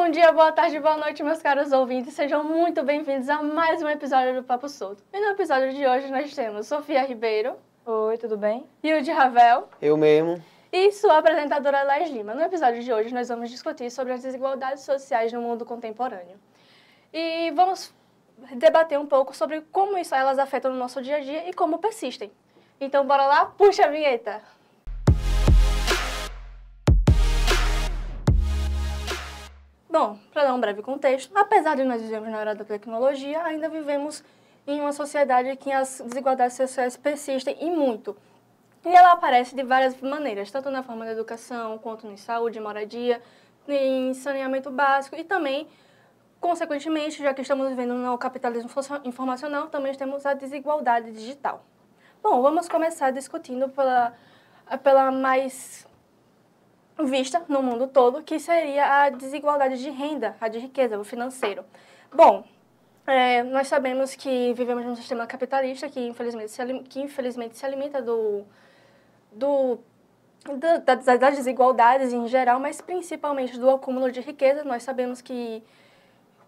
Bom dia, boa tarde, boa noite, meus caros ouvintes. Sejam muito bem-vindos a mais um episódio do Papo Solto. E no episódio de hoje nós temos Sofia Ribeiro. Oi, tudo bem? Yudi Ravel. Eu mesmo. E sua apresentadora Laís Lima. No episódio de hoje nós vamos discutir sobre as desigualdades sociais no mundo contemporâneo. E vamos debater um pouco sobre como elas afetam no nosso dia a dia e como persistem. Então bora lá, puxa a vinheta! Bom, para dar um breve contexto, apesar de nós vivermos na era da tecnologia, ainda vivemos em uma sociedade em que as desigualdades sociais persistem e muito. E ela aparece de várias maneiras, tanto na forma da educação, quanto em saúde, moradia, em saneamento básico e também, consequentemente, já que estamos vivendo no capitalismo informacional, também temos a desigualdade digital. Bom, vamos começar discutindo pela mais vista no mundo todo, que seria a desigualdade de renda, a de riqueza, o financeiro. Bom, nós sabemos que vivemos num sistema capitalista que infelizmente se alimenta das desigualdades em geral, mas principalmente do acúmulo de riqueza. Nós sabemos que,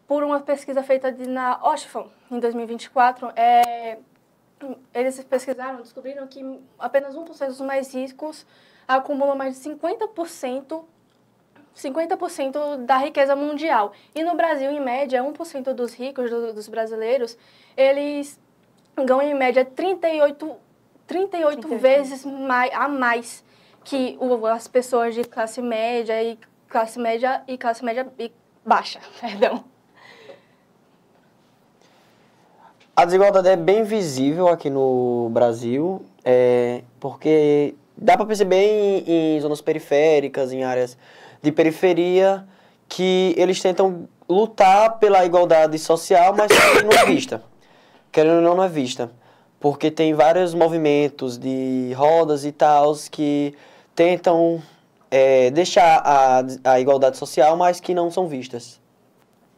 por uma pesquisa feita na Oxfam, em 2024, eles descobriram que apenas 1% dos mais ricos acumulam mais de 50% da riqueza mundial. E no Brasil, em média, 1% dos ricos, dos brasileiros, eles ganham em média 38 vezes a mais que as pessoas de classe média e classe média e baixa, perdão. A desigualdade é bem visível aqui no Brasil, porque dá para perceber em zonas periféricas, em áreas de periferia, que eles tentam lutar pela igualdade social, mas não é vista. Querendo ou não é vista. Porque tem vários movimentos de rodas e tal que tentam deixar a igualdade social, mas que não são vistas.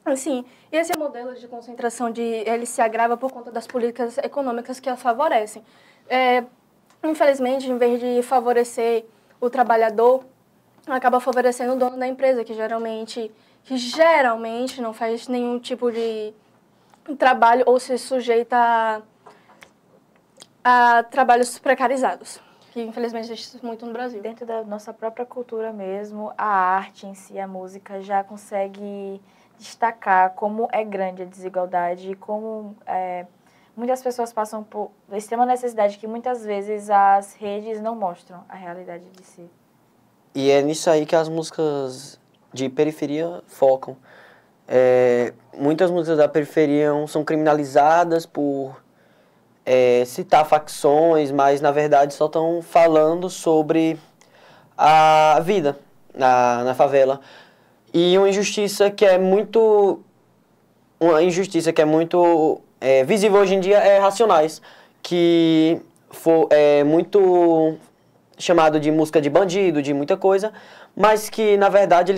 Assim, esse modelo de concentração ele se agrava por conta das políticas econômicas que as favorecem. Infelizmente, em vez de favorecer o trabalhador, acaba favorecendo o dono da empresa, que geralmente não faz nenhum tipo de trabalho ou se sujeita a trabalhos precarizados, que infelizmente existe muito no Brasil. Dentro da nossa própria cultura mesmo, a arte em si, a música, já consegue destacar como é grande a desigualdade e como muitas pessoas passam por extrema necessidade que muitas vezes as redes não mostram a realidade de si. E é nisso aí que as músicas de periferia focam. Muitas músicas da periferia são criminalizadas por citar facções, mas na verdade só estão falando sobre a vida na favela. E uma injustiça que é muito visível hoje em dia é Racionais, que é muito chamado de música de bandido, de muita coisa, mas que na verdade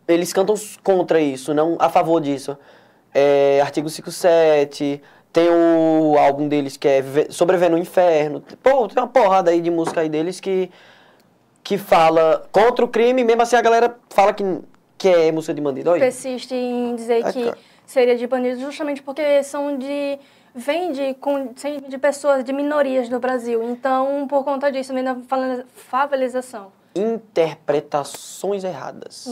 eles cantam contra isso, não a favor disso. Artigo 57, tem o álbum deles que é Sobreviver no Inferno. Pô, tem uma porrada aí de música aí deles que fala contra o crime, mesmo assim a galera fala que é música de bandido. Olha. Persiste em dizer que seria de bandido justamente porque vem de pessoas, de minorias no Brasil. Então, por conta disso, vem da favelização. Interpretações erradas.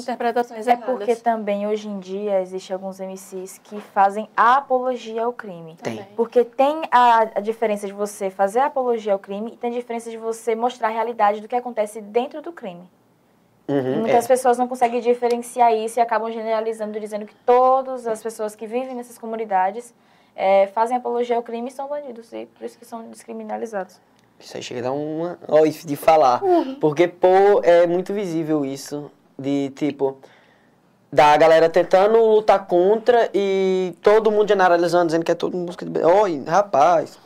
É porque também, hoje em dia, existem alguns MCs que fazem a apologia ao crime. Tem. Porque tem a diferença de você fazer a apologia ao crime e tem a diferença de você mostrar a realidade do que acontece dentro do crime. Uhum, e muitas pessoas não conseguem diferenciar isso e acabam generalizando, dizendo que todas as pessoas que vivem nessas comunidades fazem apologia ao crime e são bandidos, e por isso que são descriminalizados. Isso aí chega a dar uma... Ó, isso de falar. Porque, pô, é muito visível isso. De, tipo, da galera tentando lutar contra e todo mundo generalizando, dizendo que é tudo música de... Oi, rapaz.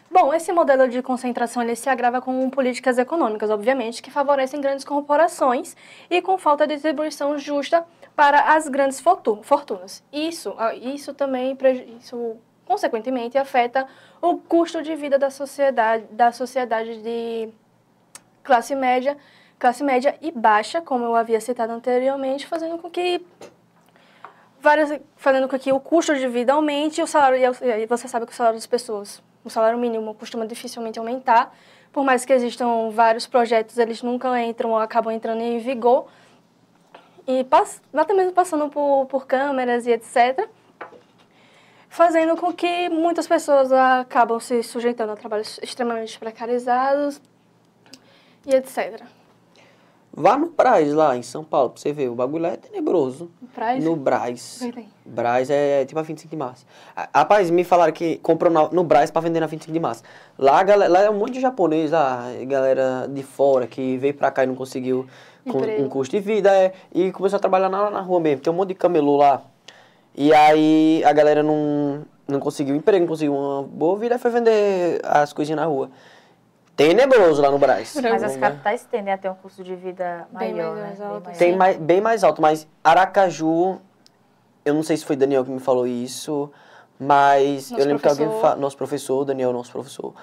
Bom, esse modelo de concentração ele se agrava com políticas econômicas, obviamente, que favorecem grandes corporações e com falta de distribuição justa para as grandes fortunas. Isso também, consequentemente, afeta o custo de vida da sociedade de classe média e baixa, como eu havia citado anteriormente, fazendo com que fazendo com que o custo de vida aumente e o salário, e você sabe que o salário das pessoas, o salário mínimo costuma dificilmente aumentar, por mais que existam vários projetos, eles nunca entram ou acabam entrando em vigor, e até mesmo passando por câmeras e etc., fazendo com que muitas pessoas acabam se sujeitando a trabalhos extremamente precarizados e etc. Vá no Brás, lá em São Paulo, pra você ver. O bagulho lá é tenebroso. Brás? No Brás. Verdade. Brás é tipo a 25 de março. Rapaz, me falaram que comprou no Brás pra vender na 25 de março. Lá, lá é um monte de japonês lá, galera de fora que veio pra cá e não conseguiu um custo de vida. E começou a trabalhar na rua mesmo. Tem um monte de camelô lá. E aí a galera não conseguiu emprego, não conseguiu uma boa vida e foi vender as coisinhas na rua. Tenebroso lá no Brás. Mas as capitais tendem a ter um custo de vida maior, mais né? alto. Tem bem mais alto, mas Aracaju, eu não sei se foi Daniel que me falou isso, mas eu lembro que alguém nosso professor, Daniel, nosso professor,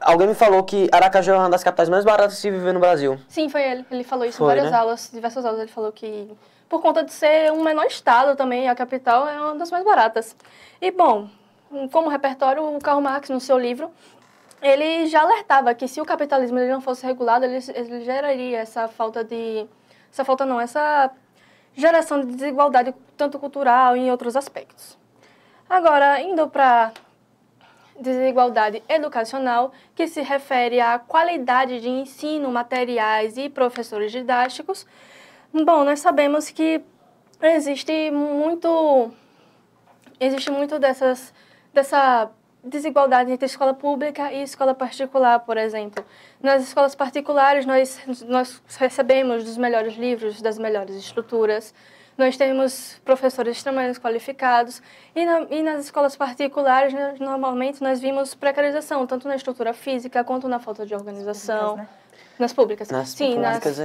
alguém me falou que Aracaju é uma das capitais mais baratas de se viver no Brasil. Sim, foi ele. Ele falou isso em várias aulas, diversas aulas. Ele falou que, por conta de ser um menor estado também, a capital é uma das mais baratas. E, bom, como repertório, o Karl Marx, no seu livro, ele já alertava que se o capitalismo ele não fosse regulado, ele geraria essa geração de desigualdade, tanto cultural e em outros aspectos. Agora, indo para desigualdade educacional, que se refere à qualidade de ensino, materiais e professores didáticos. Bom, nós sabemos que existe muito dessa desigualdade entre escola pública e escola particular, por exemplo. Nas escolas particulares, nós recebemos dos melhores livros, das melhores estruturas, nós temos professores extremamente qualificados e nas escolas particulares, normalmente, nós vimos precarização, tanto na estrutura física quanto na falta de organização. Públicas, né? Nas públicas. Sim, públicas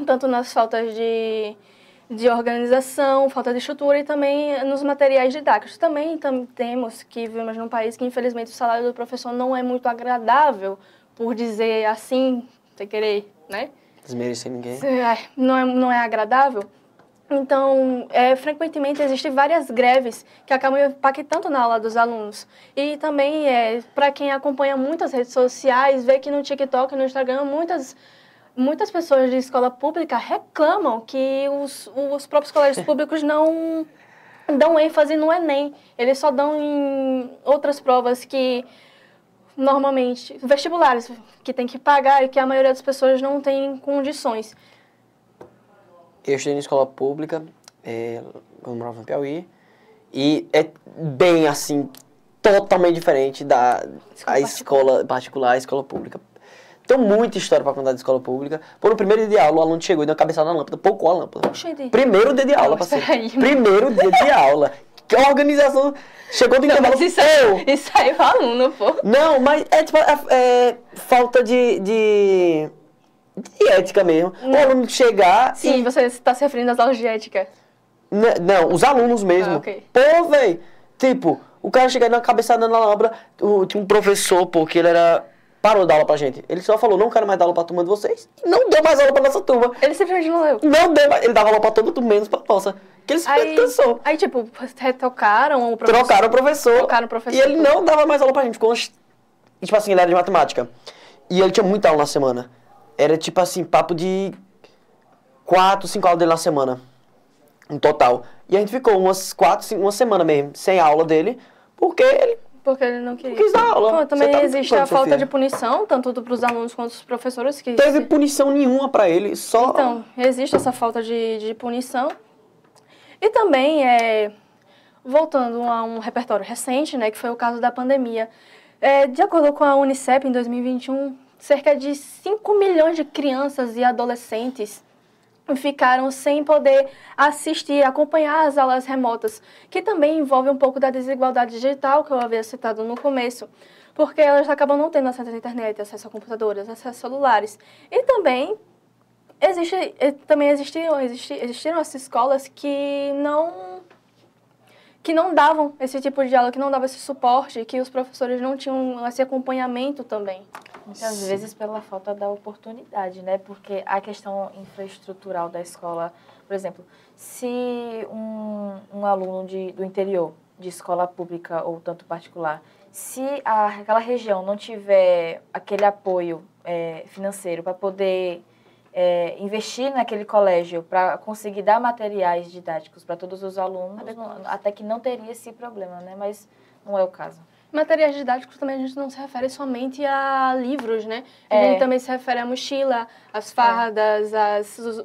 tanto nas faltas de organização, falta de estrutura e também nos materiais didáticos. Também temos que vivemos num país que, infelizmente, o salário do professor não é muito agradável, por dizer assim, sem querer, né? Desmerecer ninguém. Não é agradável. Então, frequentemente existem várias greves que acabam impactando na aula dos alunos. E também, para quem acompanha muitas redes sociais, vê que no TikTok e no Instagram, muitas pessoas de escola pública reclamam que os próprios colégios públicos não dão ênfase no Enem. Eles só dão em outras provas que, normalmente, vestibulares, que tem que pagar e que a maioria das pessoas não tem condições. Eu estudei na escola pública, quando morava no Piauí, e é bem, assim, totalmente diferente da escola particular, a escola pública. Tenho muita história pra contar de escola pública. No primeiro dia de aula, o aluno chegou e deu uma cabeçada na lâmpada, pocou a lâmpada. Primeiro dia de aula, parceiro. Primeiro dia de aula. Que a organização chegou do intervalo. Isso aí é o aluno, pô. Não, mas é tipo, falta de ética mesmo. O aluno chegar Sim, você está se referindo às aulas de ética. Não, os alunos mesmo. Okay. Pô, velho. Tipo, o cara chega e dá uma cabeçada na lâmpada. Tinha um professor, porque ele parou de dar aula pra gente. Ele só falou, não quero mais dar aula pra turma de vocês. E não deu mais aula pra nossa turma. Ele simplesmente não deu. Não deu mais. Ele dava aula pra todo mundo, menos pra nossa. Que ele simplesmente cansou. Aí, tipo, retocaram o professor. Trocaram o professor. E ele não dava mais aula pra gente. Tipo assim, ele era de matemática. E ele tinha muita aula na semana. Era tipo assim, papo de 4, 5 aulas dele na semana. No total. E a gente ficou umas 4, 5, uma semana mesmo, sem aula dele, porque ele não queria. Não quis dar aula. Bom, também existe a falta de punição, tanto para os alunos quanto os professores. Que teve punição nenhuma para ele, só... Então, existe essa falta de punição. E também, voltando a um repertório recente, né, que foi o caso da pandemia, de acordo com a Unicef, em 2021, cerca de 5 milhões de crianças e adolescentes ficaram sem poder assistir, acompanhar as aulas remotas, que também envolve um pouco da desigualdade digital que eu havia citado no começo, porque elas acabam não tendo acesso à internet, acesso a computadores, acesso a celulares. E também existiram essas escolas que não davam esse tipo de aula, que não davam esse suporte, que os professores não tinham esse acompanhamento também. Muitas vezes pela falta da oportunidade, né? Porque a questão infraestrutural da escola Por exemplo, se um aluno do interior, de escola pública ou tanto particular, se aquela região não tiver aquele apoio financeiro para poder investir naquele colégio, para conseguir dar materiais didáticos para todos os alunos, até que não teria esse problema, né? Mas não é o caso. Materiais didáticos também a gente não se refere somente a livros, né? A gente também se refere à mochila, às fardas,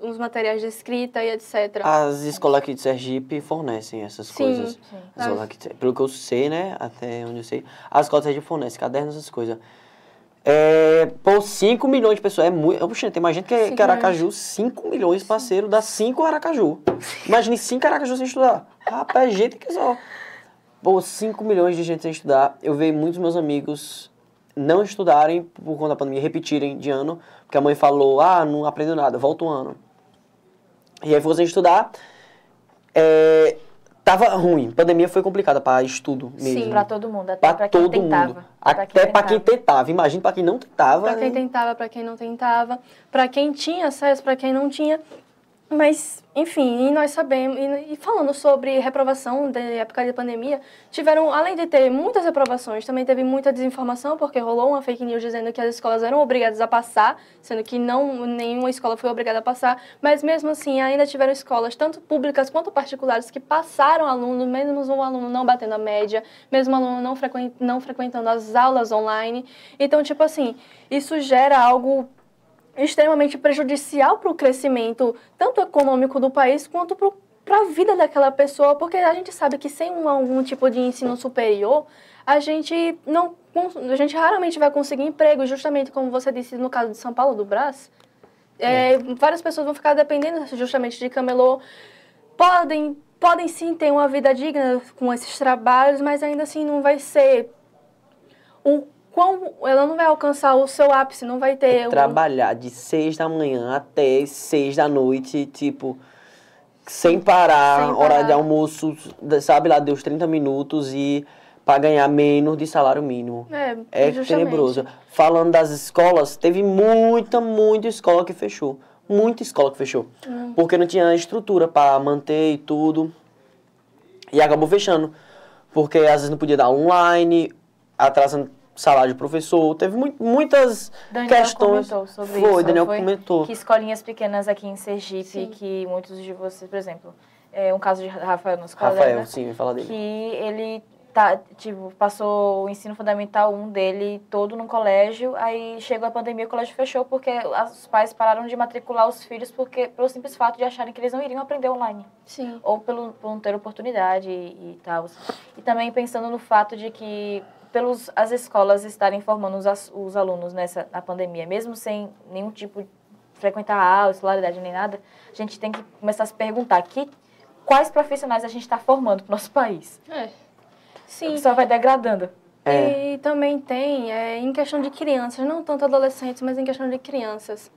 os materiais de escrita e etc. As escolas aqui de Sergipe fornecem essas coisas. Sim. As escolas aqui, pelo que eu sei, né? Até onde eu sei, as escolas de Sergipe fornecem cadernos, essas coisas. Por 5 milhões de pessoas, é muito... Poxa, tem mais gente que Aracaju, 5 milhões, parceiro, dá 5 Aracaju. Imagine 5 Aracaju sem estudar. Rapaz, gente que só... Pô, 5 milhões de gente sem estudar. Eu vejo muitos meus amigos não estudarem por conta da pandemia, repetirem de ano, porque a mãe falou, não aprendeu nada, volta um ano. E aí ficou sem estudar. Tava ruim. A pandemia foi complicada para estudo mesmo. Sim, para todo mundo, até para quem tentava. Até para quem tentava. Imagina para quem não tentava. Para quem tentava, para quem não tentava, para quem tinha acesso, para quem não tinha. Mas, enfim, e nós sabemos, e falando sobre reprovação da época de pandemia, tiveram, além de ter muitas reprovações, também teve muita desinformação, porque rolou uma fake news dizendo que as escolas eram obrigadas a passar, sendo que nenhuma escola foi obrigada a passar, mas mesmo assim ainda tiveram escolas, tanto públicas quanto particulares, que passaram alunos, mesmo o aluno não batendo a média, mesmo o aluno não frequentando as aulas online. Então, tipo assim, isso gera algo extremamente prejudicial para o crescimento, tanto econômico do país, quanto para a vida daquela pessoa, porque a gente sabe que sem algum tipo de ensino superior, a gente raramente vai conseguir emprego, justamente como você disse no caso de São Paulo, do Brás. Várias pessoas vão ficar dependendo justamente de camelô, podem sim ter uma vida digna com esses trabalhos, mas ainda assim não vai ser ela não vai alcançar o seu ápice, não vai ter... Trabalhar de 6 da manhã até 6 da noite, tipo, sem parar, horário de almoço, sabe lá, deu os 30 minutos e para ganhar menos de salário mínimo. É tenebroso. Falando das escolas, teve muita escola que fechou. Muita escola que fechou. Porque não tinha estrutura para manter e tudo. E acabou fechando. Porque às vezes não podia dar online, atrasando salário de professor, teve muitas questões. Comentou sobre isso. Daniel comentou. Que escolinhas pequenas aqui em Sergipe, que muitos de vocês, por exemplo, um caso de Rafael, nosso colega, Rafael, sim, fala dele. Que ele passou o ensino fundamental 1 dele todo num colégio, aí chegou a pandemia, o colégio fechou porque os pais pararam de matricular os filhos pelo simples fato de acharem que eles não iriam aprender online. Sim. Ou por não ter oportunidade e tal. E também pensando no fato de que as escolas estarem formando os alunos na pandemia, mesmo sem nenhum tipo de frequentar aula, escolaridade nem nada, a gente tem que começar a se perguntar quais profissionais a gente está formando para o nosso país. Sim. Só vai degradando. E também tem, em questão de crianças, não tanto adolescentes, mas em questão de crianças.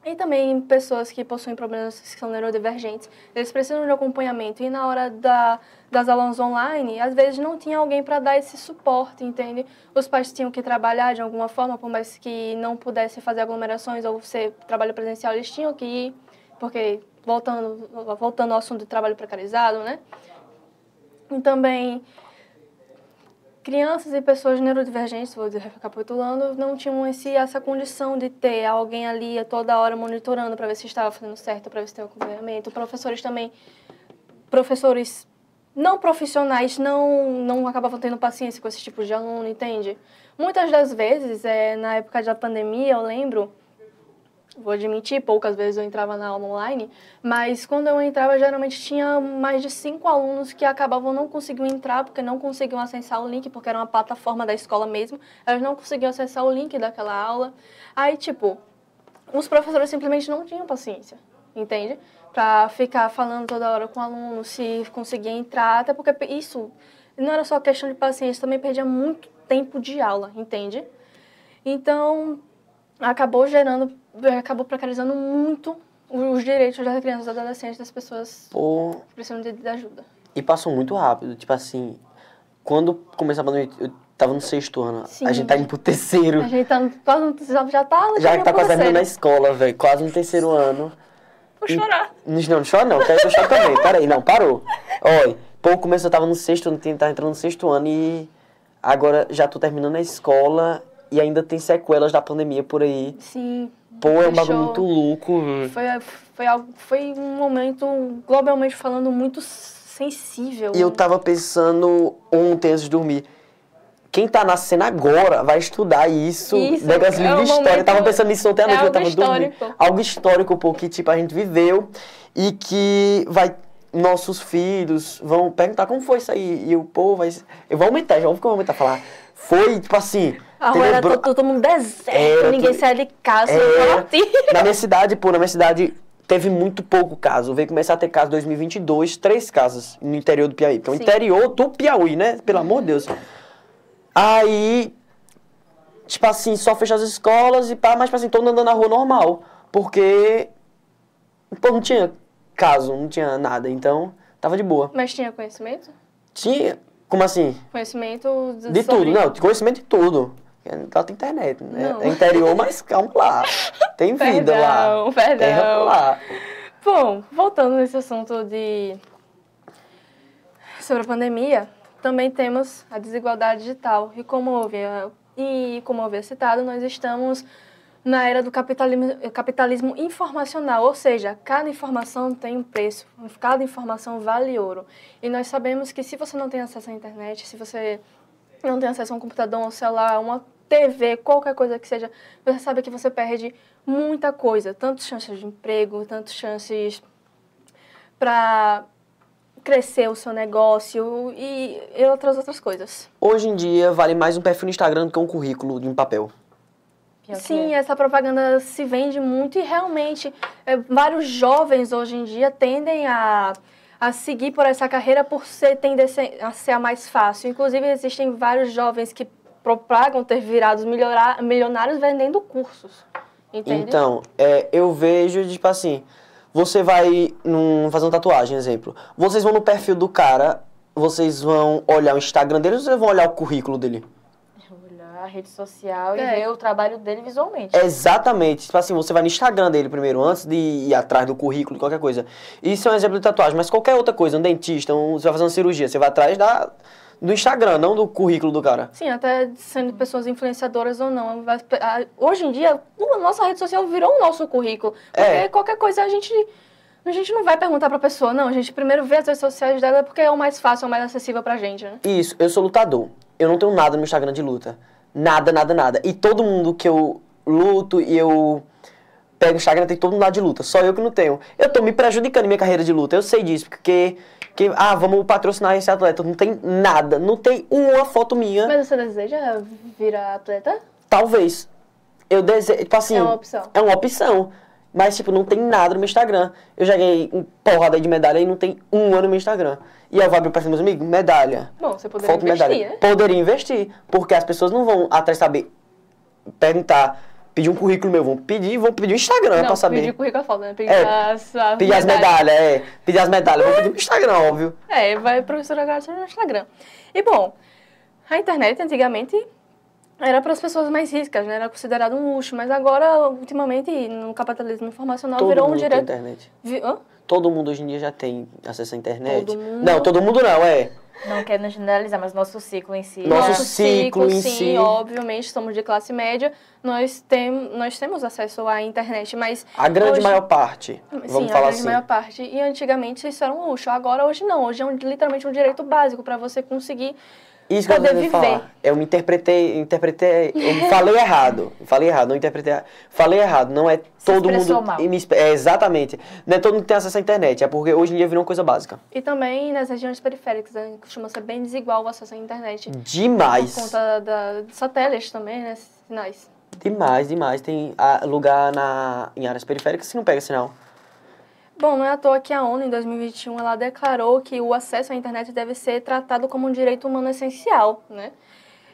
E também pessoas que possuem problemas que são neurodivergentes, eles precisam de acompanhamento. E na hora das aulas online, às vezes não tinha alguém para dar esse suporte, entende? Os pais tinham que trabalhar de alguma forma, por mais que não pudessem fazer aglomerações ou ser trabalho presencial, eles tinham que ir, porque, voltando ao assunto do trabalho precarizado, né? E também crianças e pessoas neurodivergentes, vou recapitulando, não tinham essa condição de ter alguém ali a toda hora monitorando para ver se estava fazendo certo, para ver se tem acompanhamento. Professores também, não profissionais, não acabavam tendo paciência com esse tipo de aluno, entende? Muitas das vezes, na época da pandemia, eu lembro, vou admitir, poucas vezes eu entrava na aula online, mas quando eu entrava, geralmente tinha mais de 5 alunos que acabavam não conseguiam entrar, porque não conseguiam acessar o link, porque era uma plataforma da escola mesmo, elas não conseguiam acessar o link daquela aula. Aí, os professores simplesmente não tinham paciência, entende? Para ficar falando toda hora com o aluno, se conseguia entrar, até porque isso não era só questão de paciência, também perdia muito tempo de aula, entende? Então, acabou precarizando muito os direitos das crianças e adolescentes, das pessoas que precisam de ajuda. E passou muito rápido, tipo assim, quando começou a pandemia, eu tava no 6º ano, Sim. A gente tá indo pro 3º. A gente tá quase já tá quase terminando a escola, velho, quase no 3º ano. Vou chorar. Não chora não, quero que eu chore também. Peraí, não, parou. Olha, pouco começo, eu tava no sexto ano, tava entrando no sexto ano e agora já tô terminando a escola e ainda tem sequelas da pandemia por aí. Sim. Pô, é um bagulho muito louco. Foi um momento, globalmente falando, muito sensível. E eu tava pensando ontem antes de dormir. Quem tá nascendo agora vai estudar isso. Negócio livro de história. Eu tava pensando nisso ontem à noite, eu tava dormindo. Algo histórico, pô, que tipo, a gente viveu e que nossos filhos vão perguntar como foi isso aí. E o povo vai. Eu vou aumentar, já vou aumentar, falar. Foi, tipo assim. A rua era todo mundo deserto, ninguém saía de casa. Na minha cidade, teve muito pouco caso. Veio começar a ter caso em 2022, 3 casos no interior do Piauí. Porque é o interior do Piauí, né? Pelo amor de Deus. Aí, tipo assim, só fechou as escolas e pá, mas tipo assim, todo mundo andando na rua normal. Porque, pô, não tinha caso, não tinha nada, então tava de boa. Mas tinha conhecimento? Tinha, como assim? Conhecimento de tudo, não, conhecimento de tudo. Lá tem internet, né? É interior, mas calma lá. Tem vida lá. Perdão. Lá. Bom, voltando nesse assunto sobre a pandemia, também temos a desigualdade digital. E como eu havia citado, nós estamos na era do capitalismo informacional, ou seja, cada informação tem um preço, cada informação vale ouro. E nós sabemos que se você não tem acesso à internet, se você não tem acesso a um computador, um celular, uma TV, qualquer coisa que seja, você sabe que você perde muita coisa, tanto chances de emprego, tanto chances para crescer o seu negócio e outras coisas. Hoje em dia, vale mais um perfil no Instagram do que um currículo de um papel. Sim, essa propaganda se vende muito e realmente vários jovens hoje em dia tendem a seguir por essa carreira por tender a ser a mais fácil. Inclusive, existem vários jovens que propagam ter virado milionários vendendo cursos, entende? Então, eu vejo, tipo assim, você vai fazer uma tatuagem, exemplo. Vocês vão no perfil do cara, vocês vão olhar o Instagram dele ou vocês vão olhar o currículo dele? A rede social e ver o trabalho dele visualmente. Exatamente. Tipo assim, você vai no Instagram dele primeiro, antes de ir atrás do currículo, de qualquer coisa. Isso é um exemplo de tatuagem, mas qualquer outra coisa, um dentista, você vai fazer uma cirurgia, você vai atrás do Instagram, não do currículo do cara. Sim, até sendo pessoas influenciadoras ou não. Hoje em dia, a nossa rede social virou o nosso currículo. Porque qualquer coisa a gente não vai perguntar pra pessoa, não. A gente primeiro vê as redes sociais dela porque é o mais fácil, é o mais acessível pra gente, né? Isso, eu sou lutador. Eu não tenho nada no Instagram de luta. Nada, nada, nada. E todo mundo que eu luto e eu pego o Instagram tem todo mundo lá de luta. Só eu que não tenho. Eu tô me prejudicando em minha carreira de luta. Eu sei disso, porque vamos patrocinar esse atleta. Não tem nada. Não tem uma foto minha. Mas você deseja virar atleta? Talvez. Eu desejo, tipo assim... É uma opção. É uma opção. Mas, tipo, não tem nada no meu Instagram. Eu já ganhei porrada aí de medalha e não tem um ano no meu Instagram. E eu vou abrir pra cima dos meus amigos, medalha. Bom, você poderia investir, medalha. né? Poderia investir, porque as pessoas não vão atrás saber, perguntar, pedir um currículo meu, vão pedir um Instagram pra saber. Pedir currículo é foda, né? Pedir as medalhas, pedir as medalhas, vão pedir no Instagram, óbvio. Vai professora Garcia no Instagram. E, bom, a internet antigamente era para as pessoas mais ricas, né? Era considerado um luxo, mas agora, ultimamente, no capitalismo informacional, virou um direito... Todo mundo tem internet. Todo mundo hoje em dia já tem acesso à internet. Todo mundo? Não, todo mundo não, Não quero generalizar, mas nosso ciclo em si. Nosso ciclo em sim, si. Obviamente, somos de classe média, nós temos acesso à internet, mas... A grande maior parte, vamos falar assim. Sim, a grande maior parte. E antigamente isso era um luxo, hoje não. Hoje é literalmente um direito básico para você conseguir isso que poder eu viver. Falar. Eu me interpretei, eu falei errado, não interpretei, falei errado, não é todo mundo... Mal. Exatamente, não é todo mundo que tem acesso à internet, é porque hoje em dia virou uma coisa básica. E também nas regiões periféricas, né, costuma ser bem desigual o acesso à internet. Demais. Por conta de satélites também, né, sinais. Demais, tem lugar em áreas periféricas que não pega sinal. Bom, não é à toa que a ONU, em 2021, ela declarou que o acesso à internet deve ser tratado como um direito humano essencial, né?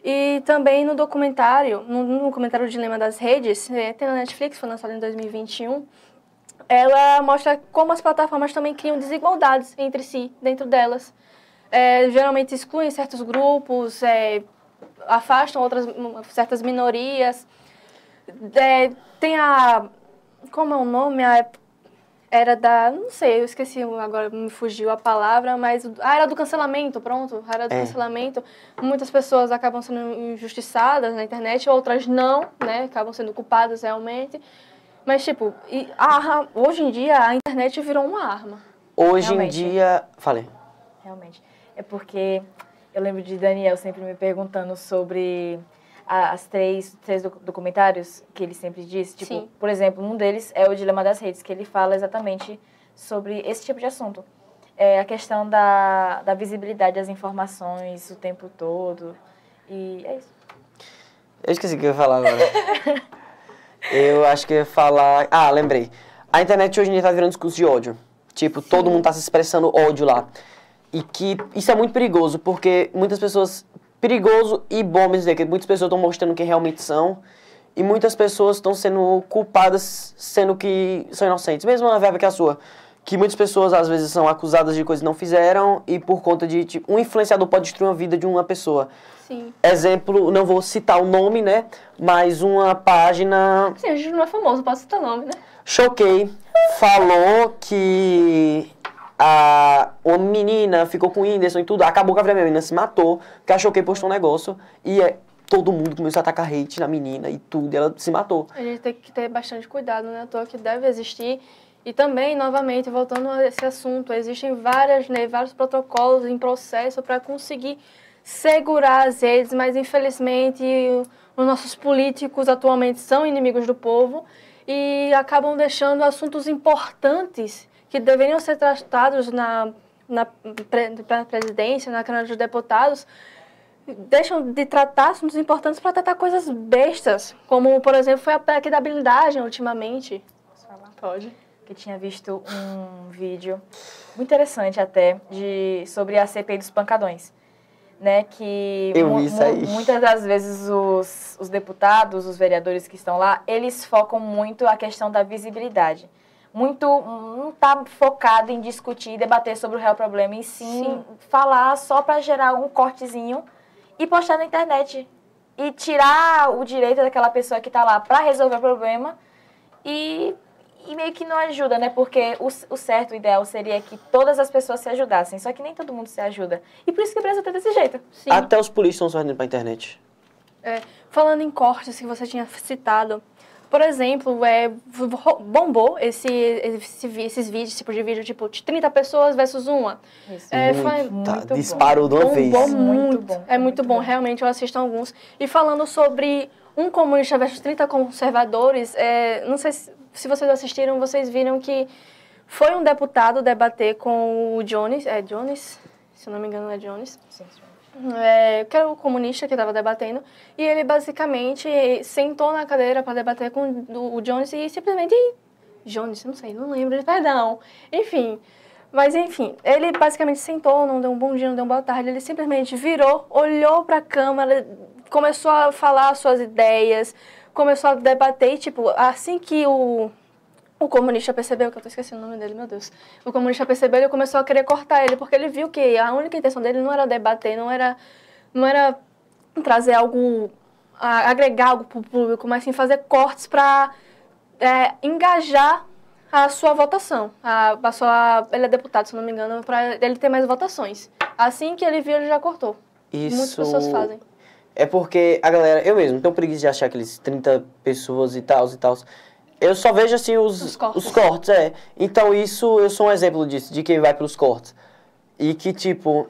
E também no documentário O Dilema das Redes, tem na Netflix, foi lançado em 2021, ela mostra como as plataformas também criam desigualdades entre si, dentro delas. Geralmente excluem certos grupos, afastam certas minorias. Tem como é o nome? era da, não sei, eu esqueci, agora me fugiu a palavra, mas a era do cancelamento, pronto, a era do cancelamento. Muitas pessoas acabam sendo injustiçadas na internet, outras não, né, acabam sendo culpadas realmente. Mas, tipo, hoje em dia a internet virou uma arma. Hoje Realmente. em dia... Falei. Realmente. É porque eu lembro de Daniel sempre me perguntando sobre as três documentários que ele sempre diz. Tipo, Sim. por exemplo, um deles é o Dilema das Redes, que ele fala exatamente sobre esse tipo de assunto. É a questão da visibilidade das informações o tempo todo. E é isso. Eu esqueci o que eu ia falar agora. Eu acho que eu ia falar... Ah, lembrei. A internet hoje em dia tá virando discurso de ódio. Tipo, todo mundo tá se expressando ódio lá. E que isso é muito perigoso, porque muitas pessoas... Perigoso e bom mesmo dizer, que muitas pessoas estão mostrando quem realmente são. E muitas pessoas estão sendo culpadas, sendo que são inocentes. Mesmo uma verba que a sua. Que muitas pessoas, às vezes, são acusadas de coisas que não fizeram. E por conta de... Tipo, um influenciador pode destruir a vida de uma pessoa. Sim. Exemplo, não vou citar o nome, né? Mas uma página... Sim, a gente não é famoso, posso citar o nome, né? Choquei. Falou que uma menina ficou com o Whindersson e tudo. Acabou com a vida, a menina se matou. Porque a Choquei postou um negócio. E todo mundo começou a atacar hate na menina e tudo. E ela se matou. A gente tem que ter bastante cuidado, né? À toa que deve existir. E também, novamente, voltando a esse assunto, existem vários protocolos em processo para conseguir segurar as redes, mas infelizmente os nossos políticos atualmente são inimigos do povo e acabam deixando assuntos importantes que deveriam ser tratados na presidência, na Câmara dos Deputados, deixam de tratar assuntos importantes para tratar coisas bestas, como, por exemplo, foi a PEC da blindagem ultimamente. Posso falar? Pode. Que tinha visto um vídeo muito interessante até sobre a CPI dos pancadões, né? Que Eu vi isso aí. Muitas das vezes os deputados, os vereadores que estão lá, eles focam muito a questão da visibilidade. Não está focado em discutir e debater sobre o real problema, e sim falar só para gerar um cortezinho e postar na internet. E tirar o direito daquela pessoa que está lá para resolver o problema e meio que não ajuda, né? Porque o certo, o ideal seria que todas as pessoas se ajudassem. Só que nem todo mundo se ajuda. E por isso que o Brasil tá desse jeito. Sim. Até os polícias estão se vendendo pra internet. Falando em cortes que você tinha citado, por exemplo, bombou esses vídeos, esse tipo de vídeo, tipo, de 30 pessoas versus uma. Isso. Muito disparou de uma vez. Bombou Muito muito. bom. É muito bom, realmente, eu assisto alguns. E falando sobre um comunista versus 30 conservadores, não sei se vocês assistiram, vocês viram que foi um deputado debater com o Jones, Jones, se eu não me engano é Jones, Sim. que era o comunista que estava debatendo, e ele basicamente sentou na cadeira para debater com o Jones e simplesmente... Jones, não sei, não lembro, perdão. Enfim, ele basicamente sentou, não deu um bom dia, não deu uma boa tarde, ele simplesmente virou, olhou para a câmera, começou a falar suas ideias, começou a debater e, tipo, assim que o comunista percebeu, que eu tô esquecendo o nome dele, meu Deus. O comunista percebeu, ele começou a querer cortar ele, porque ele viu que a única intenção dele não era debater, não era trazer algo, agregar algo pro público, mas sim fazer cortes para engajar a sua votação. Ele é deputado, se não me engano, para ele ter mais votações. Assim que ele viu, ele já cortou. Isso... Muitas pessoas fazem. É porque a galera, eu mesmo, tenho preguiça de achar aqueles 30 pessoas e tal. Eu só vejo, assim, os cortes, Então, isso, eu sou um exemplo disso, de quem vai pelos cortes. E que, tipo,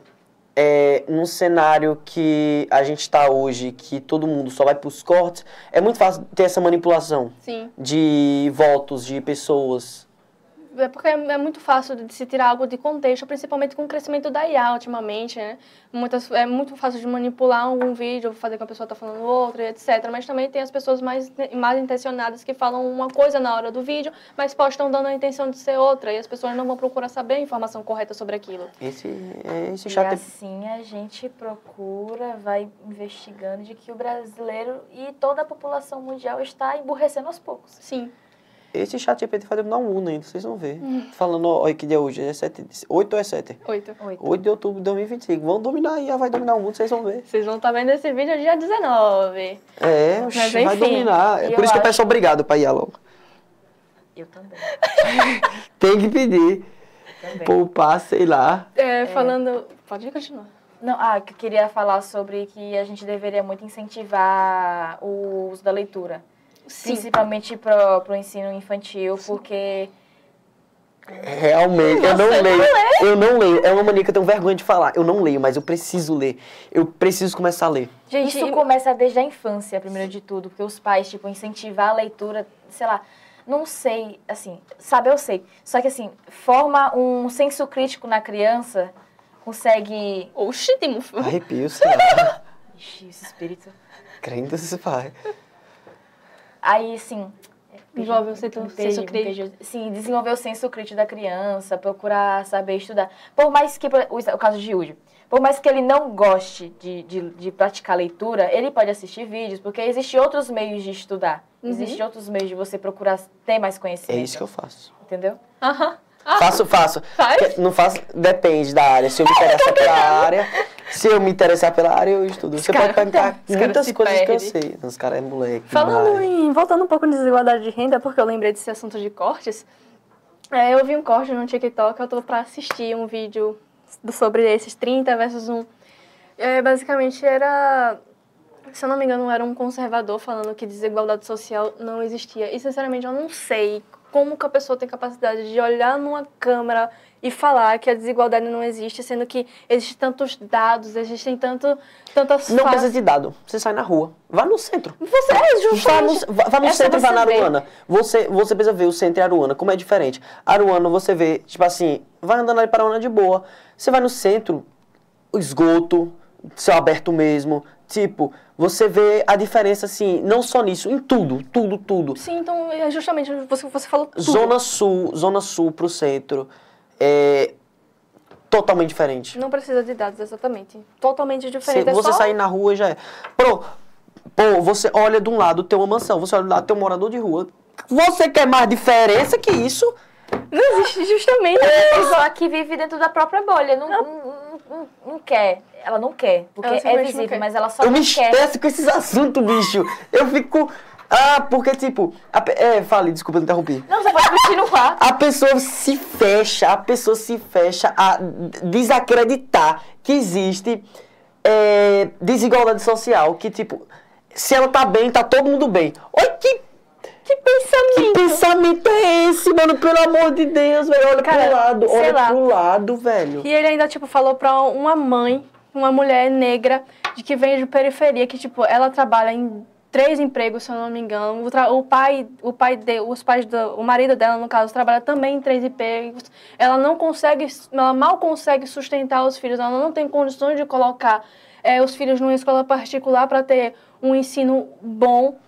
num cenário que a gente tá hoje, que todo mundo só vai pros cortes, é muito fácil ter essa manipulação. Sim. De votos, de pessoas. É porque é muito fácil de se tirar algo de contexto, principalmente com o crescimento da IA ultimamente, né? É muito fácil de manipular um vídeo, fazer com que a pessoa tá falando outra, etc. Mas também tem as pessoas mais intencionadas que falam uma coisa na hora do vídeo, mas postam dando a intenção de ser outra. E as pessoas não vão procurar saber a informação correta sobre aquilo. Esse E chato assim a gente procura, vai investigando de que o brasileiro e toda a população mundial está emburrecendo aos poucos. Sim. Esse chat GPT vai dominar o mundo ainda, vocês vão ver. Falando, olha que dia é hoje, 8 ou é 7? 8 de outubro de 2025. Vão dominar e vai dominar o mundo, vocês vão ver. Vocês vão estar vendo esse vídeo dia 19. Vai dominar. É por isso que eu peço obrigado pra ir logo. Eu também. Tem que pedir. Também. Poupar, sei lá. Falando... Pode continuar. Não, que eu queria falar sobre que a gente deveria muito incentivar o uso da leitura. Sim. Principalmente pro ensino infantil, porque... Realmente, eu não leio. Eu não leio. É uma mania que eu tenho vergonha de falar. Eu não leio, mas eu preciso ler. Eu preciso começar a ler. Gente, Isso começa desde a infância, primeiro de tudo, porque os pais, tipo, incentivar a leitura, sei lá, não sei, assim, sabe, eu sei. Só que, assim, forma um senso crítico na criança, consegue... Oxi, tem muito... Arrepio, sei lá. Ixi, esse espírito... Crendo se pai. Aí, assim... Envolve o senso crítico. Sim, desenvolver o senso crítico da criança, procurar saber estudar. Por mais que, o caso de Yudi, por mais que ele não goste de praticar leitura, ele pode assistir vídeos, porque existem outros meios de estudar. Existem outros meios de você procurar ter mais conhecimento. É isso que eu faço. Entendeu? Aham. Faço. Faz? Não faço, depende da área. Se eu me interessar pela área, se eu me interessar pela área, eu estudo. Você pode perguntar muitas coisas que eu sei. Os caras é moleque. Falando voltando um pouco em desigualdade de renda, porque eu lembrei desse assunto de cortes, eu vi um corte no TikTok, eu tô pra assistir um vídeo sobre esses 30 versus 1. Basicamente era, se eu não me engano, era um conservador falando que desigualdade social não existia. E sinceramente eu não sei como que a pessoa tem capacidade de olhar numa câmera e falar que a desigualdade não existe, sendo que existem tantos dados, existem tantas Não precisa de dado. Você sai na rua. Vá no centro. Você justamente... Vá no centro e vá na Aruana. Você precisa ver o centro e a Aruana, como é diferente. Aruana você vê, tipo assim, vai andando ali para a Aruana de boa. Você vai no centro, o esgoto, céu aberto mesmo. Tipo, você vê a diferença, assim, não só nisso, em tudo. Sim, então, justamente, você falou tudo. Zona Sul pro centro, é totalmente diferente. Não precisa de dados, exatamente. Totalmente diferente. Você sair na rua já é. Pô, você olha de um lado, tem uma mansão, você olha do lado, tem um morador de rua. Você quer mais diferença que isso? Não existe, justamente. A pessoa que vive dentro da própria bolha, não quer. Ela não quer, porque é visível, mas ela só não quer. Eu me estresso com esses assuntos, bicho. Eu fico... porque tipo... Fale, desculpa, eu interrompi. Não, você pode continuar. A pessoa se fecha a desacreditar que existe desigualdade social, que tipo... Se ela tá bem, tá todo mundo bem. Oi, que pensamento é esse, mano? Pelo amor de Deus, velho. Olha pro lado, velho. E ele ainda, tipo, falou pra uma mãe, uma mulher negra, de que vem de periferia, que, tipo, ela trabalha em 3 empregos, se eu não me engano. O marido dela, no caso, trabalha também em 3 empregos. Ela mal consegue sustentar os filhos, ela não tem condições de colocar os filhos numa escola particular para ter um ensino bom.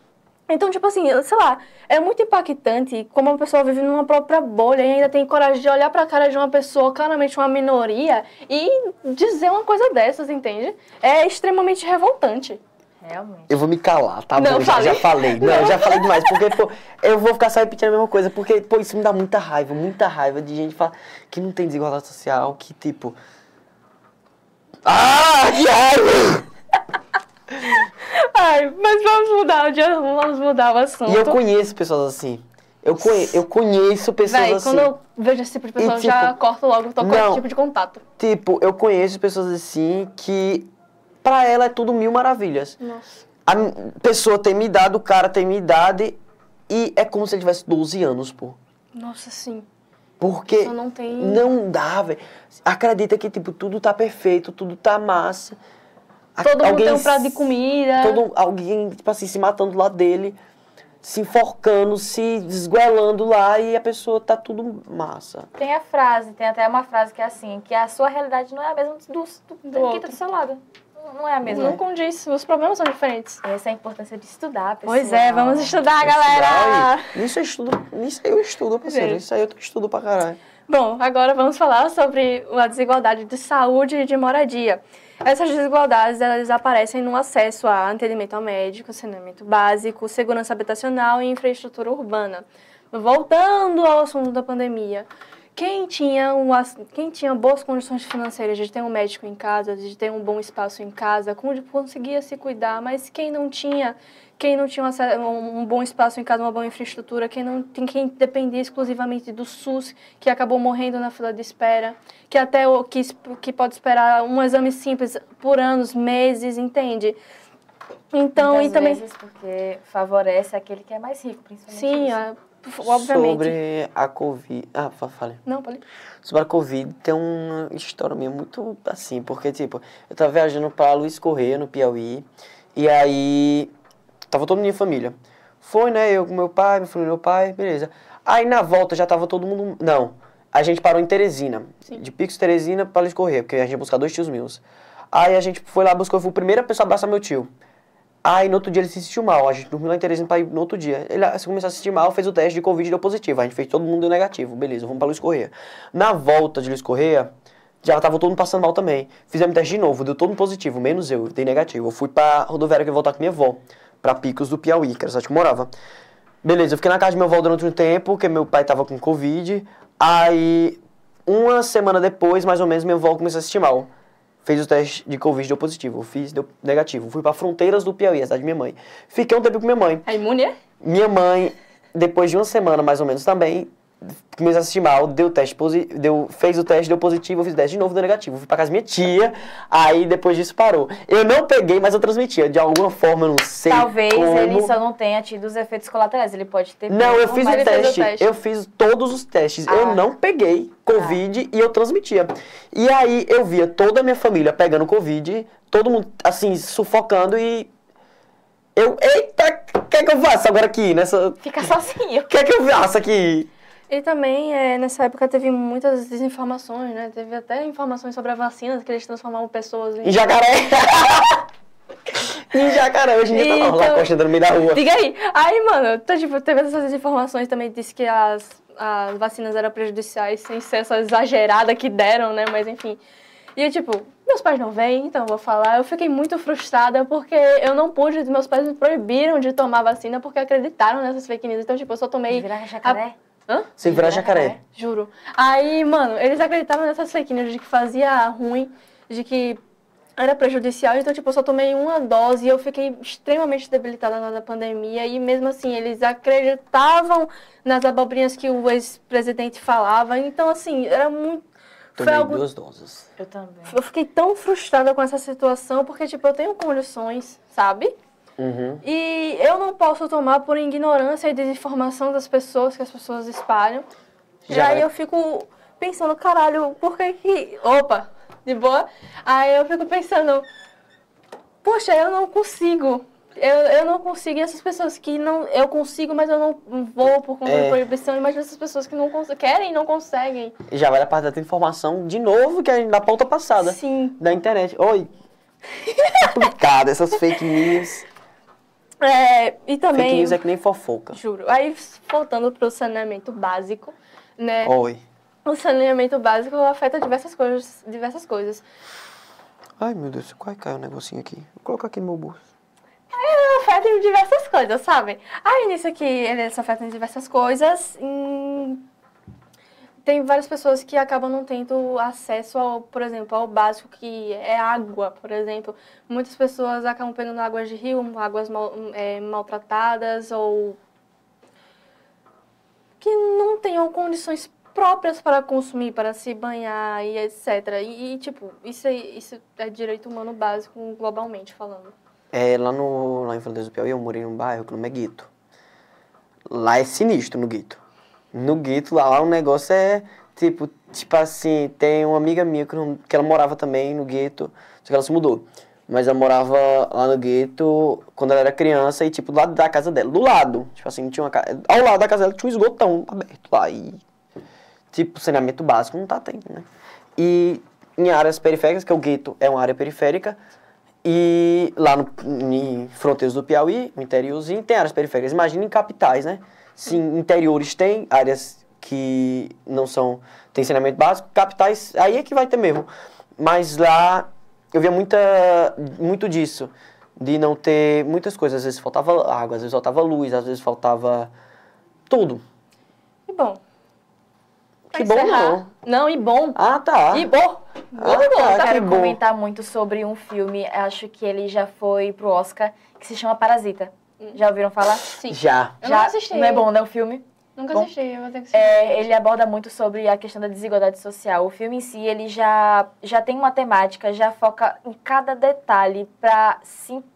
Então, tipo assim, sei lá, é muito impactante como uma pessoa vive numa própria bolha e ainda tem coragem de olhar pra cara de uma pessoa, claramente uma minoria, e dizer uma coisa dessas, entende? É extremamente revoltante. Realmente. Eu vou me calar, tá Não, bom? Já falei. Não, já falei demais. Porque, pô, eu vou ficar só repetindo a mesma coisa. Porque, pô, isso me dá muita raiva de gente falar que não tem desigualdade social, que, tipo... Que raiva! Mas vamos mudar o assunto. E eu conheço pessoas assim. Eu conheço pessoas assim. Quando eu vejo esse tipo de pessoa, eu já corto logo, tô com esse tipo de contato. Tipo, eu conheço pessoas assim que, pra ela, é tudo mil maravilhas. Nossa. A pessoa tem minha idade, o cara tem minha idade, e é como se ele tivesse 12 anos, pô. Nossa, sim. Porque não tem... não dá, velho. Acredita que, tipo, tudo tá perfeito, tudo tá massa. Todo mundo tem um prato de comida. Alguém, tipo assim, se matando do lado dele, se enforcando, se esguelando lá, e a pessoa tá tudo massa. Tem até uma frase que é assim, que a sua realidade não é a mesma do que tá do seu lado. Não é a mesma. Não condiz, os problemas são diferentes. Essa é a importância de estudar, pessoal. Pois é, vamos estudar, galera! Nisso eu estudo, parceiro. Isso aí eu estudo pra caralho. Bom, agora vamos falar sobre a desigualdade de saúde e de moradia. Essas desigualdades, elas aparecem no acesso a atendimento ao médico, saneamento básico, segurança habitacional e infraestrutura urbana. Voltando ao assunto da pandemia, quem tinha boas condições financeiras de ter um médico em casa, de ter um bom espaço em casa, conseguia se cuidar, mas quem não tinha um bom espaço em casa, uma boa infraestrutura, quem dependia exclusivamente do SUS, que acabou morrendo na fila de espera, que pode esperar um exame simples por anos, meses, entende? Então, muitas e também vezes porque favorece aquele que é mais rico, principalmente. sim, obviamente. Sobre a Covid... Ah, falei. Não, pode. Sobre a Covid, tem uma história minha muito assim, porque, tipo, eu tava viajando pra Luiz Correia, no Piauí, e aí tava toda minha família. Foi, né, eu com meu pai, minha família, meu pai, beleza. Aí na volta já tava todo mundo... Não, a gente parou em Teresina, Sim. de Picos, Teresina pra Luiz Correia, porque a gente ia buscar 2 tios meus. Aí a gente foi lá, buscou, eu fui a primeira pessoa a abraçar meu tio. Aí, no outro dia, ele se sentiu mal. A gente dormiu lá em Teresina pra ir no outro dia. Ele começou a se sentir mal, fez o teste de Covid e deu positivo. A gente fez, todo mundo deu negativo. Beleza, vamos pra Luiz Correia. Na volta de Luiz Correia, já tava todo mundo passando mal também. Fizemos teste de novo, deu todo mundo positivo, menos eu, dei negativo. Eu fui pra rodoviária que eu ia voltar com minha avó, pra Picos do Piauí, que era a cidade que eu morava. Beleza, eu fiquei na casa de minha avó durante um tempo, porque meu pai tava com Covid. Aí, uma semana depois, mais ou menos, minha avó começou a se sentir mal. Fez o teste de Covid, deu positivo. Eu fiz, deu negativo. Fui pra Fronteiras do Piauí, a cidade de minha mãe. Fiquei um tempo com minha mãe. É imune, é? Minha mãe, depois de uma semana, mais ou menos, também, começou a se sentir mal, fez o teste, deu positivo, eu fiz o teste de novo, deu negativo. Fui pra casa da minha tia, aí depois disso parou. Eu não peguei, mas eu transmitia. De alguma forma, eu não sei Talvez como. ele só não tenha tido os efeitos colaterais, ele pode ter... Não, eu fiz mas o ele fez teste. Eu fiz todos os testes. Ah. Eu não peguei Covid e eu transmitia. E aí eu via toda a minha família pegando Covid, todo mundo, assim, sufocando e... Eita, o que é que eu faço agora aqui nessa... Fica sozinho. O que é que eu faço aqui? E também, nessa época, teve muitas desinformações, né? Teve até informações sobre a vacina, que eles transformavam pessoas Em jacaré. Em jacaré. Hoje em dia tá lá, Então- lacoste andando no meio da rua. Diga aí. Aí, mano, então, tipo, teve essas informações também, disse que as vacinas eram prejudiciais, sem ser essa exagerada que deram, né? Mas, enfim. E eu, tipo, meus pais não vêm, então eu vou falar. Eu fiquei muito frustrada porque eu não pude, meus pais me proibiram de tomar vacina porque acreditaram nessas fake news. Então, tipo, eu só tomei... Virar jacaré? Hã? Sem virar jacaré. Juro. Aí, mano, eles acreditaram nessas fake news de que fazia ruim, de que era prejudicial. Então, tipo, eu só tomei uma dose e eu fiquei extremamente debilitada na pandemia. E mesmo assim, eles acreditavam nas abobrinhas que o ex-presidente falava. Então, assim, era muito... Tomei 2 doses. Eu também. Eu fiquei tão frustrada com essa situação porque, tipo, eu tenho condições, sabe? Uhum. E eu não posso tomar por ignorância e desinformação das pessoas, que as pessoas espalham. E Já aí é. eu fico pensando, caralho, por que que... Opa, de boa? Aí eu fico pensando, poxa, eu não consigo. Eu não consigo. E essas pessoas que não... Eu consigo, mas eu não vou por conta de proibição. Imagina essas pessoas que não querem e não conseguem. E já vai a parte da informação de novo, que é da pauta passada. Sim. Da internet. Oi. Complicado, essas fake news. E também... Fake news é que nem fofoca. Juro. Aí, voltando pro saneamento básico, né? Oi. O saneamento básico afeta diversas coisas. Ai, meu Deus, quase caiu um negocinho aqui. Vou colocar aqui no meu bolso. Afeta em diversas coisas, sabe? Aí, nisso aqui, ele se afeta em diversas coisas. Tem várias pessoas que acabam não tendo acesso, por exemplo, ao básico, que é água, por exemplo. Muitas pessoas acabam pegando águas de rio, águas maltratadas, ou que não tenham condições próprias para consumir, para se banhar e etc. E tipo, isso é direito humano básico, globalmente falando. Lá em Fronteiras do Piauí, eu morei num bairro que o nome é Guito. Lá é sinistro, no Guito. No Guito, lá o negócio é, tipo assim, tem uma amiga minha que ela morava também no Guito, só que ela se mudou. Mas ela morava lá no Guito quando ela era criança e, tipo, do lado da casa dela. Do lado, tipo assim, tinha ao lado da casa dela tinha um esgotão aberto lá e, tipo, saneamento básico não tá tendo, né? E em áreas periféricas, que o Guito é uma área periférica, e lá em Fronteiras do Piauí, no interiorzinho, tem áreas periféricas. Imagina em capitais, né? Sim, interiores tem áreas que não são... Tem saneamento básico, capitais, aí é que vai ter mesmo. Mas lá eu via muito disso, de não ter muitas coisas. Às vezes faltava água, às vezes faltava luz, às vezes faltava tudo. E bom, Que bom não. Não, e bom. Ah, tá. E bom. Muito bom, Eu tá? quero que bom. comentar muito sobre um filme, acho que ele já foi pro Oscar, que se chama Parasita. Já ouviram falar? Sim. Já. Eu não assisti. Não é bom, né, o filme? Nunca Bom, assisti, eu vou ter que assistir. Ele aborda muito sobre a questão da desigualdade social. O filme em si, ele já tem uma temática, já foca em cada detalhe para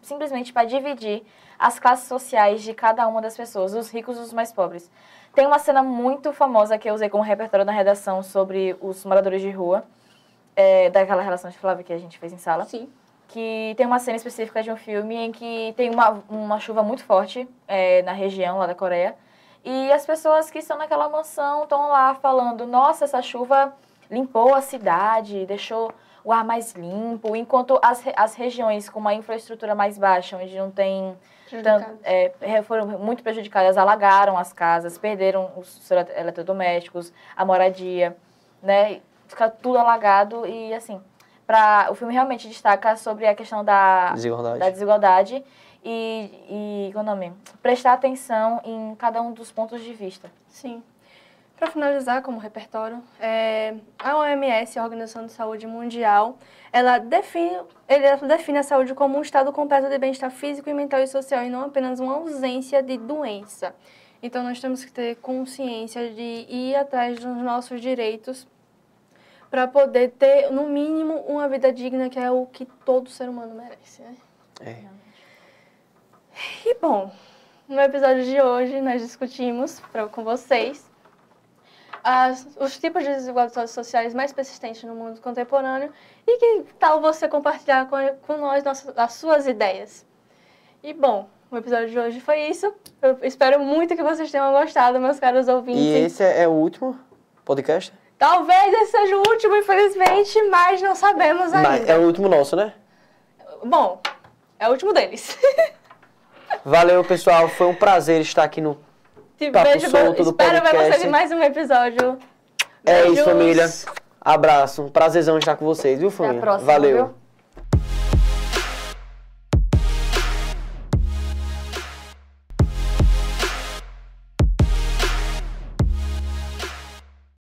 simplesmente para dividir as classes sociais de cada uma das pessoas, os ricos e os mais pobres. Tem uma cena muito famosa que eu usei como repertório na redação sobre os moradores de rua, daquela relação de Flávia que a gente fez em sala. Sim. Que tem uma cena específica de um filme em que tem uma chuva muito forte na região lá da Coreia. E as pessoas que estão naquela mansão estão lá falando, nossa, essa chuva limpou a cidade, deixou o ar mais limpo, enquanto as regiões com uma infraestrutura mais baixa, onde não tem... foram muito prejudicadas, alagaram as casas, perderam os eletrodomésticos, a moradia, né? Fica tudo alagado e, assim, o filme realmente destaca sobre a questão da desigualdade e qual é o nome? Prestar atenção em cada um dos pontos de vista. Sim. Para finalizar, como repertório, a OMS, a Organização de Saúde Mundial, ela define a saúde como um estado completo de bem-estar físico, mental e social, e não apenas uma ausência de doença. Então, nós temos que ter consciência de ir atrás dos nossos direitos para poder ter, no mínimo, uma vida digna, que é o que todo ser humano merece, né? E, bom, no episódio de hoje, nós discutimos com vocês os tipos de desigualdades sociais mais persistentes no mundo contemporâneo e que tal você compartilhar com nós as suas ideias. E, bom, o episódio de hoje foi isso. Eu espero muito que vocês tenham gostado, meus caros ouvintes. E esse é o último podcast? Talvez esse seja o último, infelizmente, mas não sabemos ainda. Mas é o último nosso, né? Bom, é o último deles. Valeu, pessoal. Foi um prazer estar aqui no Papo Solto do podcast. Espero ver vocês em mais um episódio. É Beijos. isso, família. Abraço. Um prazerzão estar com vocês, viu, família? Até a próxima, Valeu. viu?